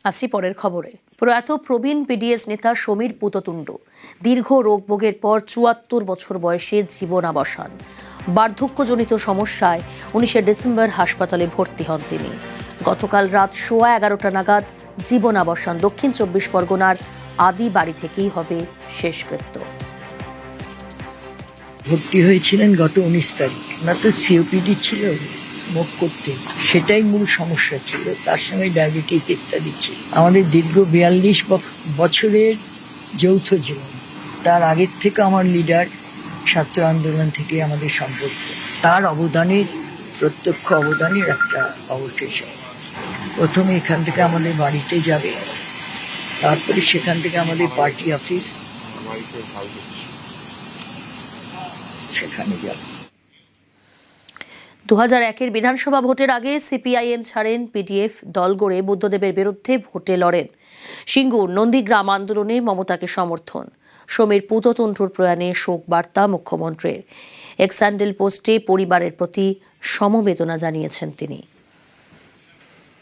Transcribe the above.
আসছি পরের খবরে। প্রয়াত প্রবীণ পিডিএস নেতা সমীর পুততুণ্ড দীর্ঘ রোগভোগের পর ৭৪ বছর বয়সে জীবনাবসান। বার্ধক্যজনিত সমস্যায় ১৯ ডিসেম্বর হাসপাতালে ভর্তি হন তিনি। গতকাল রাত 11:15 নাগাদ জীবনাবসান। দক্ষিণ ২৪ পরগনার আদি বাড়ি থেকেই হবে শেষকৃত্য। ভর্তি হয়েছিলেন গত ১৯ তারিখ। না তো সিওপিডি ছিল, স্মোক করতে, সেটাই মূল সমস্যা ছিল। তার সঙ্গে ডায়াবেটিস ইত্যাদি ছিল। আমাদের দীর্ঘ ৪২ বছরের যৌথ জীবন। তার আগের থেকে আমার লিডার, ছাত্র আন্দোলন থেকে আমাদের সম্পর্ক। তার অবদানের, প্রত্যক্ষ অবদানের একটা অবশেষণ। প্রথমে এখান থেকে আমাদের বাড়িতে যাবে, তারপরে সেখান থেকে আমাদের পার্টি অফিস, সেখানে যাবে। ২০০১-এর বিধানসভা ভোটের আগে সিপিআইএম ছাড়েন পিডিএফ, দল গড়ে বুদ্ধদেবের বিরুদ্ধে ভোটে লড়েন। সিঙ্গুর নন্দীগ্রাম আন্দোলনে মমতাকে সমর্থন। সমীর পুততুণ্ডর প্রয়াণে শোক বার্তা মুখ্যমন্ত্রীর। এক্স হ্যান্ডেল পোস্টে পরিবারের প্রতি সমবেদনা জানিয়েছেন তিনি।